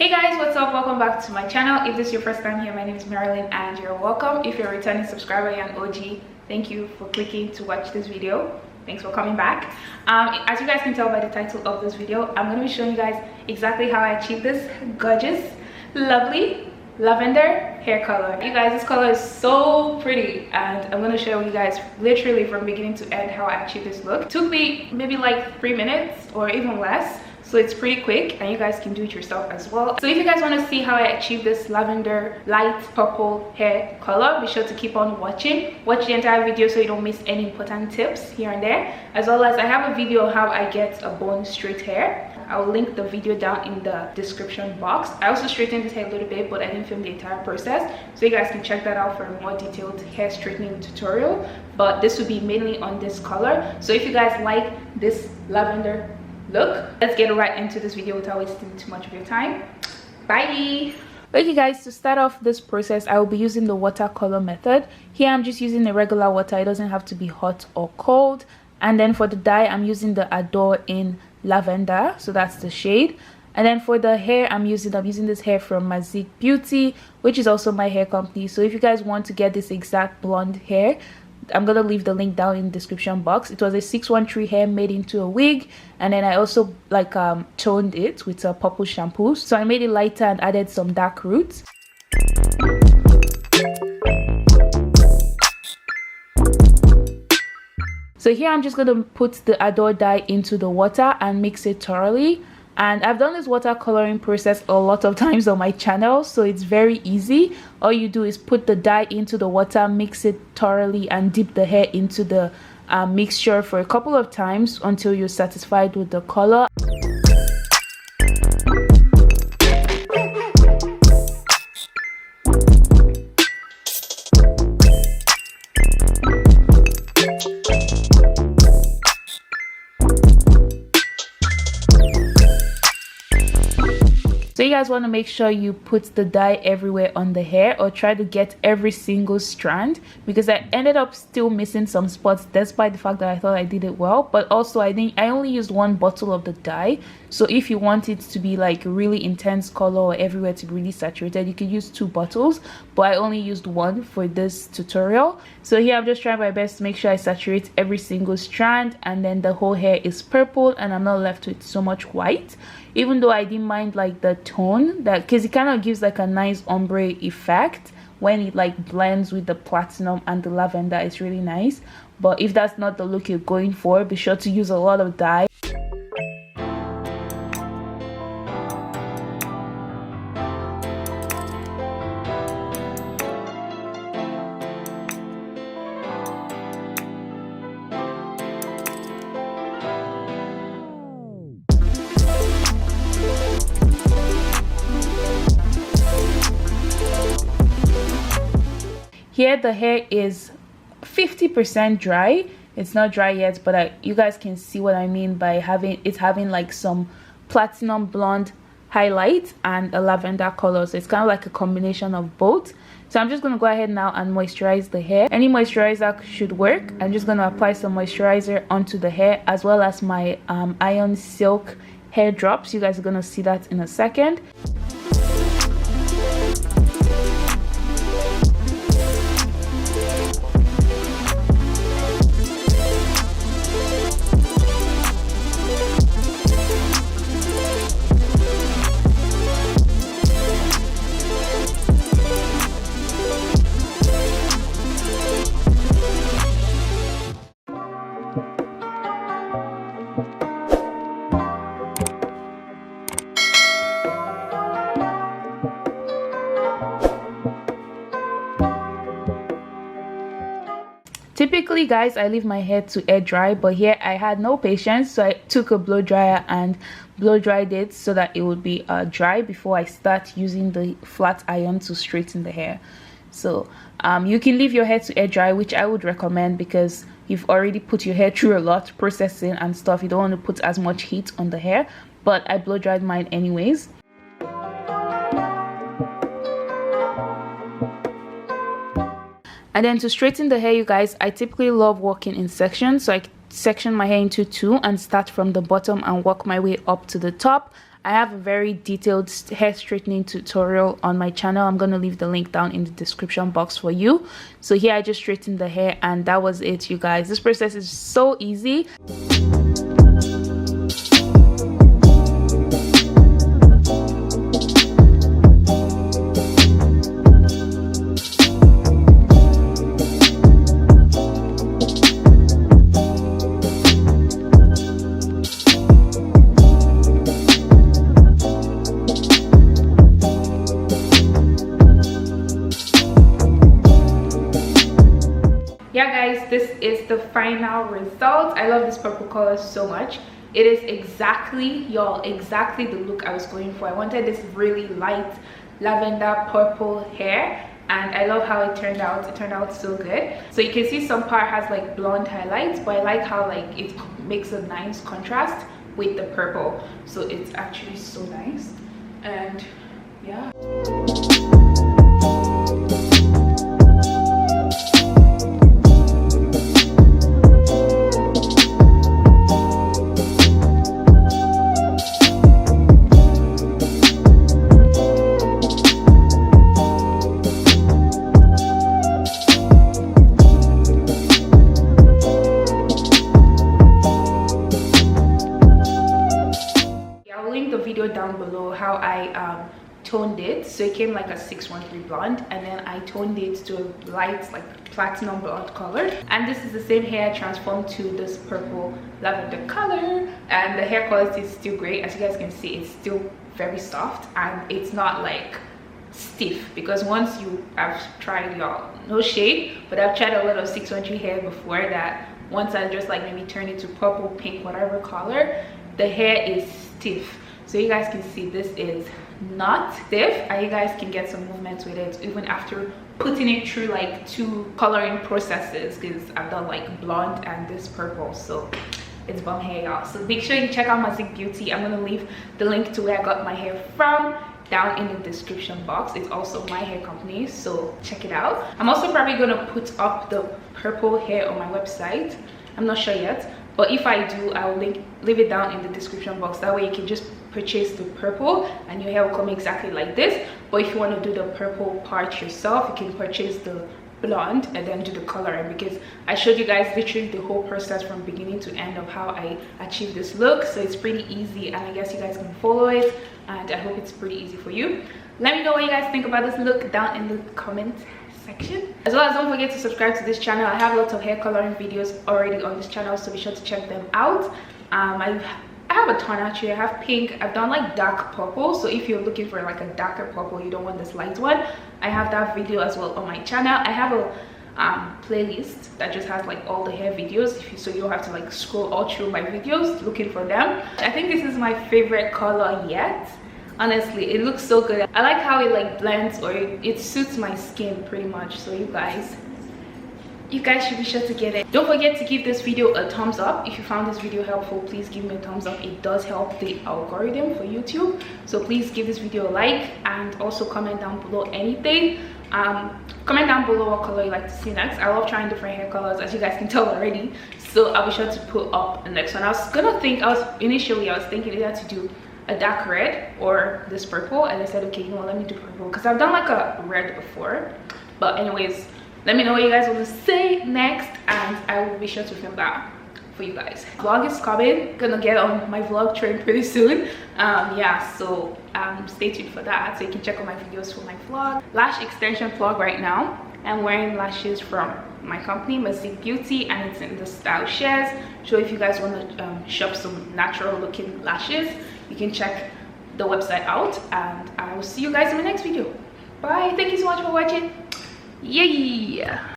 Hey guys, what's up? Welcome back to my channel. If this is your first time here, my name is Marilyn and you're welcome. If you're a returning subscriber and OG, thank you for clicking to watch this video. Thanks for coming back. As you guys can tell by the title of this video, I'm going to be showing you guys exactly how I achieved this gorgeous, lovely lavender hair color. You guys, this color is so pretty and I'm going to share with you guys literally from beginning to end how I achieved this look. It took me maybe like 3 minutes or even less. So it's pretty quick and you guys can do it yourself as well. So if you guys want to see how I achieved this lavender light purple hair color, be sure to keep on watching. Watch the entire video so you don't miss any important tips here and there. As well as I have a video on how I get a bone straight hair. I will link the video down in the description box. I also straightened this hair a little bit, but I didn't film the entire process. So you guys can check that out for a more detailed hair straightening tutorial. But this will be mainly on this color. So if you guys like this lavender look, let's get right into this video without wasting too much of your time. Bye. Okay guys, to start off this process I will be using the watercolor method. Here I'm just using the regular water, it doesn't have to be hot or cold. And then for the dye I'm using the Adore in Lavender, so that's the shade. And then for the hair I'm using this hair from Mazic Beauty, which is also my hair company. So if you guys want to get this exact blonde hair, I'm gonna leave the link down in the description box. It was a 613 hair made into a wig, and then I also like toned it with a purple shampoo, so I made it lighter and added some dark roots. So here I'm just gonna put the Adore dye into the water and mix it thoroughly. And I've done this watercoloring process a lot of times on my channel, so it's very easy. All you do is put the dye into the water, mix it thoroughly, and dip the hair into the mixture for a couple of times until you're satisfied with the color. So you guys want to make sure you put the dye everywhere on the hair, or try to get every single strand, because I ended up still missing some spots despite the fact that I thought I did it well. But also I only used one bottle of the dye, so if you want it to be like really intense color or everywhere to be really saturated, you could use 2 bottles, but I only used one for this tutorial. So here I'm just trying my best to make sure I saturate every single strand, and then the whole hair is purple and I'm not left with so much white. Even though I didn't mind like the tone, that because it kind of gives like a nice ombre effect when it like blends with the platinum and the lavender. It's really nice. But if that's not the look you're going for, be sure to use a lot of dye. Here the hair is 50% dry. It's not dry yet, but you guys can see what I mean by having like some platinum blonde highlight and a lavender color. So it's kind of like a combination of both. So I'm just going to go ahead now and moisturize the hair. Any moisturizer should work. I'm just going to apply some moisturizer onto the hair, as well as my Iron Silk hair drops. You guys are going to see that in a second. Typically guys, I leave my hair to air dry, but here I had no patience, so I took a blow dryer and blow dried it so that it would be dry before I start using the flat iron to straighten the hair. So you can leave your hair to air dry, which I would recommend, because you've already put your hair through a lot processing and stuff. You don't want to put as much heat on the hair, but I blow dried mine anyways. And then to straighten the hair, you guys, I typically love working in sections, so I section my hair into two and start from the bottom and work my way up to the top. I have a very detailed hair straightening tutorial on my channel. I'm going to leave the link down in the description box for you. So here I just straightened the hair and that was it, you guys. This process is so easy. Yeah guys, this is the final result. I love this purple color so much. It is exactly, y'all, exactly the look I was going for. I wanted this really light lavender purple hair and I love how it turned out. It turned out so good. So you can see some part has like blonde highlights, but I like how like it makes a nice contrast with the purple. So it's actually so nice. And yeah. Down below how I toned it. So it came like a 613 blonde and then I toned it to a light like platinum blonde color, and this is the same hair transformed to this purple lavender color, and the hair quality is still great. As you guys can see, it's still very soft and it's not like stiff, because once you have tried, y'all, no shade, but I've tried a lot of 613 hair before that once I just like maybe turn it to purple, pink, whatever color, the hair is stiff. So you guys can see this is not stiff and you guys can get some movement with it even after putting it through like 2 coloring processes, because I've done like blonde and this purple. So it's bomb hair, y'all. So make sure you check out Mazic Beauty. I'm gonna leave the link to where I got my hair from down in the description box. It's also my hair company, so check it out. I'm also probably gonna put up the purple hair on my website. I'm not sure yet, but if I do, I'll leave it down in the description box. That way you can just purchase the purple and your hair will come exactly like this. But if you want to do the purple part yourself, you can purchase the blonde and then do the coloring, because I showed you guys literally the whole process from beginning to end of how I achieved this look. So it's pretty easy and I guess you guys can follow it, and I hope it's pretty easy for you. Let me know what you guys think about this look down in the comment section. As well as don't forget to subscribe to this channel. I have lots of hair coloring videos already on this channel, so be sure to check them out. I have a ton actually. I have pink, I've done like dark purple, so if you're looking for like a darker purple, you don't want this light one, I have that video as well on my channel. I have a playlist that just has like all the hair videos, so you don't have to like scroll all through my videos looking for them. I think this is my favorite color yet. Honestly, it looks so good. I like how it like blends, or it suits my skin pretty much. So you guys should be sure to get it. Don't forget to give this video a thumbs up. If you found this video helpful, please give me a thumbs up. It does help the algorithm for YouTube, so please give this video a like, and also comment down below anything. Comment down below what color you like to see next. I love trying different hair colors, as you guys can tell already, so I'll be sure to put up the next one. Initially I was thinking either to do a dark red or this purple, and I said, okay, you know what, let me do purple, because I've done like a red before. But anyways, let me know what you guys want to say next, and I will be sure to film that for you guys. Vlog is coming. Gonna get on my vlog train pretty soon. Yeah, so stay tuned for that, so you can check out my videos for my vlog. Lash extension vlog right now. I'm wearing lashes from my company, Mazic Beauty, and it's in the style shares. So if you guys want to shop some natural looking lashes, you can check the website out, and I will see you guys in my next video. Bye. Thank you so much for watching. Yeah.